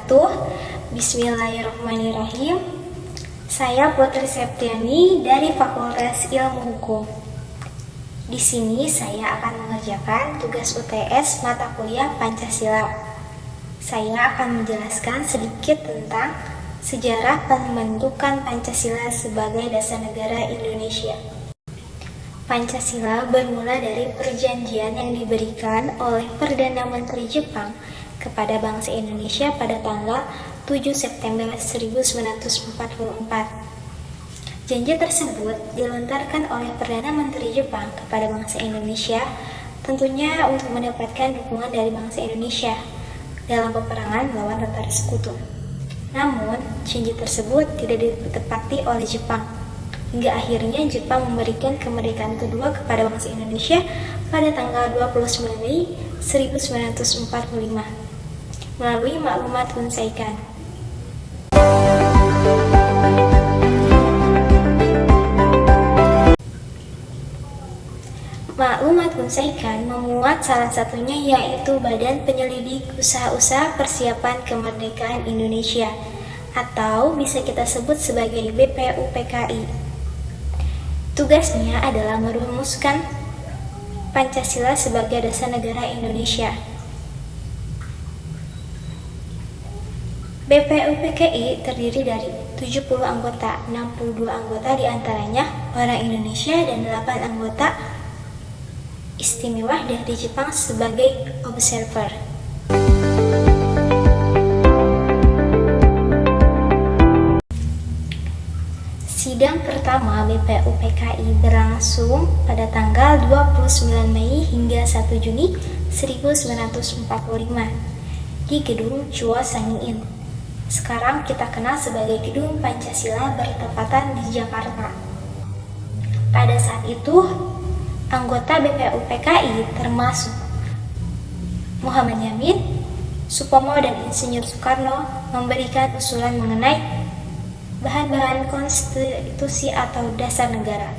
wabarakatuh. Bismillahirrahmanirrahim. Saya Putri Septiani dari Fakultas Ilmu Hukum. Di sini saya akan mengerjakan tugas UTS mata kuliah Pancasila. Saya akan menjelaskan sedikit tentang sejarah pembentukan Pancasila sebagai dasar negara Indonesia. Pancasila bermula dari perjanjian yang diberikan oleh Perdana Menteri Jepang kepada bangsa Indonesia pada tanggal 7 September 1944. Janji tersebut dilontarkan oleh Perdana Menteri Jepang kepada bangsa Indonesia, tentunya untuk mendapatkan dukungan dari bangsa Indonesia dalam peperangan melawan tentara sekutu. Namun, janji tersebut tidak ditepati oleh Jepang. Hingga akhirnya Jepang memberikan kemerdekaan kedua kepada bangsa Indonesia pada tanggal 29 Mei 1945 melalui Maklumat Hunsaikan. Maklumat Hunsaikan memuat salah satunya yaitu Badan Penyelidik Usaha-usaha Persiapan Kemerdekaan Indonesia atau bisa kita sebut sebagai BPUPKI. Tugasnya adalah merumuskan Pancasila sebagai dasar negara Indonesia. BPUPKI terdiri dari 70 anggota, 62 anggota diantaranya orang Indonesia dan 8 anggota istimewa dari Jepang sebagai observer. Sidang pertama BPUPKI berlangsung pada tanggal 29 Mei hingga 1 Juni 1945 di Gedung Chua Sang-in. Sekarang kita kenal sebagai Gedung Pancasila bertepatan di Jakarta. Pada saat itu, anggota BPUPKI termasuk Muhammad Yamin, Supomo, dan Insinyur Soekarno memberikan usulan mengenai bahan-bahan konstitusi atau dasar negara.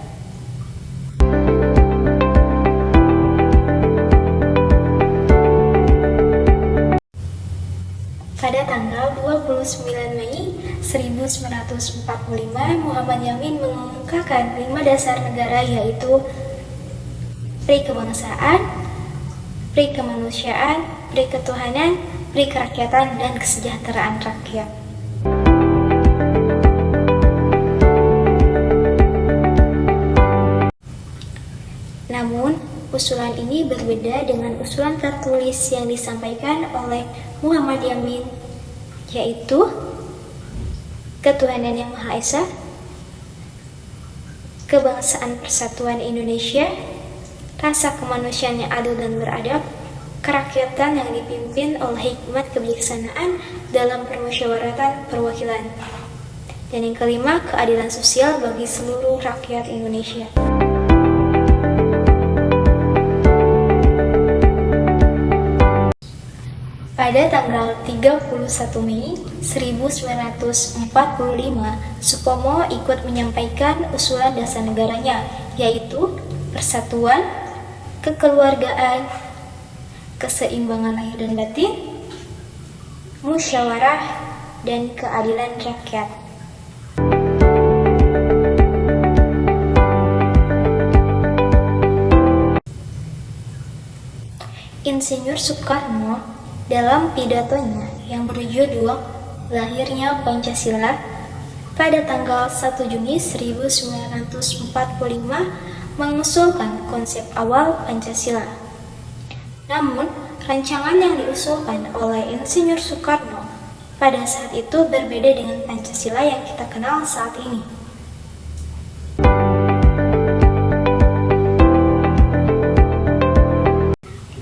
Pada tanggal 29 Mei 1945, Muhammad Yamin mengumumkakan 5 dasar negara yaitu Pri kebangsaan, Pri kemanusiaan, Pri ketuhanan, Pri kerakyatan, dan kesejahteraan rakyat. Namun, usulan ini berbeda dengan usulan tertulis yang disampaikan oleh Muhammad Yamin, yaitu ketuhanan yang Maha Esa, kebangsaan persatuan Indonesia, rasa kemanusiaan yang adil dan beradab, kerakyatan yang dipimpin oleh hikmat kebijaksanaan dalam permusyawaratan perwakilan, dan yang kelima, keadilan sosial bagi seluruh rakyat Indonesia. Pada tanggal 31 Mei 1945, Supomo ikut menyampaikan usulan dasar negaranya, yaitu persatuan, kekeluargaan, keseimbangan lahir dan batin, musyawarah, dan keadilan rakyat. Insinyur Soekarno dalam pidatonya yang berjudul Lahirnya Pancasila pada tanggal 1 Juni 1945 mengusulkan konsep awal Pancasila. Namun, rancangan yang diusulkan oleh Insinyur Soekarno pada saat itu berbeda dengan Pancasila yang kita kenal saat ini.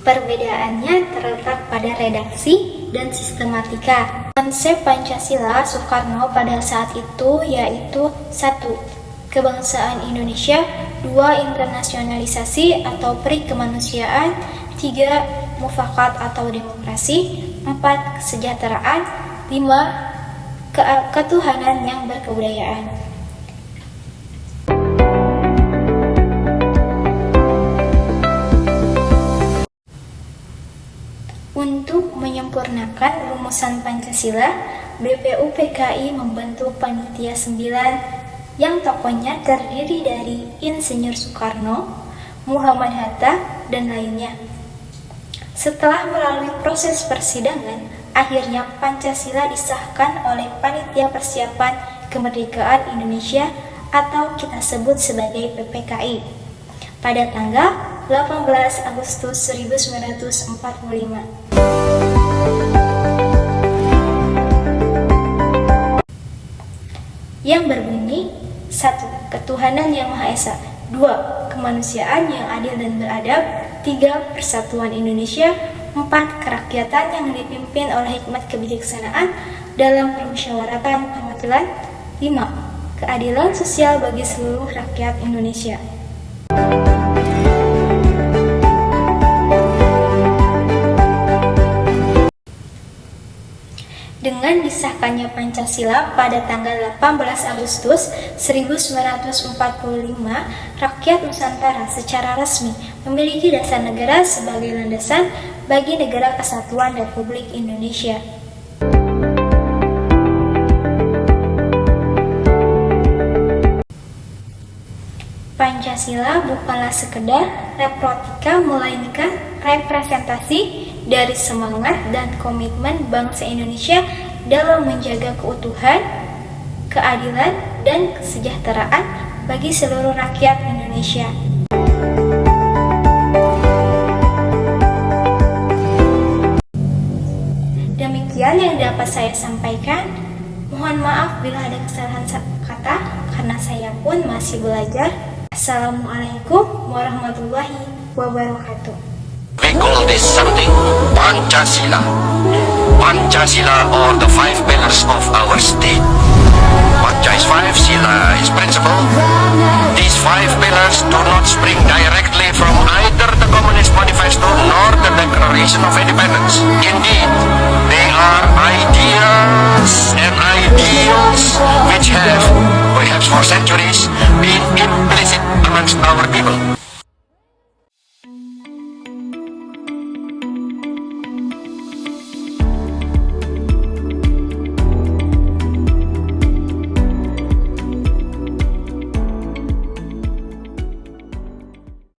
Perbedaannya terletak pada redaksi dan sistematika. Konsep Pancasila Soekarno pada saat itu yaitu 1. Kebangsaan Indonesia, 2. Internasionalisasi atau Pri kemanusiaan, 3. Mufakat atau demokrasi, 4. Kesejahteraan, 5. Ketuhanan yang berkebudayaan. Untuk menyempurnakan rumusan Pancasila, BPUPKI membentuk Panitia 9 yang tokohnya terdiri dari Insinyur Soekarno, Muhammad Hatta, dan lainnya. Setelah melalui proses persidangan, akhirnya Pancasila disahkan oleh Panitia Persiapan Kemerdekaan Indonesia atau kita sebut sebagai PPKI pada tanggal 18 Agustus 1945. Yang berbunyi 1. Ketuhanan yang Maha Esa, 2. Kemanusiaan yang adil dan beradab, 3. Persatuan Indonesia, 4. Kerakyatan yang dipimpin oleh hikmat kebijaksanaan dalam permusyawaratan perwakilan, 5. Keadilan sosial bagi seluruh rakyat Indonesia. Dengan disahkannya Pancasila pada tanggal 18 Agustus 1945, rakyat Nusantara secara resmi memiliki dasar negara sebagai landasan bagi Negara Kesatuan Republik Indonesia. Pancasila bukanlah sekedar replika, melainkan representasi dari semangat dan komitmen bangsa Indonesia dalam menjaga keutuhan, keadilan, dan kesejahteraan bagi seluruh rakyat Indonesia. Demikian yang dapat saya sampaikan. Mohon maaf bila ada kesalahan kata, karena saya pun masih belajar. Assalamualaikum warahmatullahi wabarakatuh. We call this something Pancasila. Pancasila or the 5 pillars of our state. Panca is 5, Sila is principle. These 5 pillars do not spring directly from either the Communist Manifesto nor the Declaration of Independence. Indeed, they are ideas and ideals which have, perhaps for centuries, been implicit amongst our people.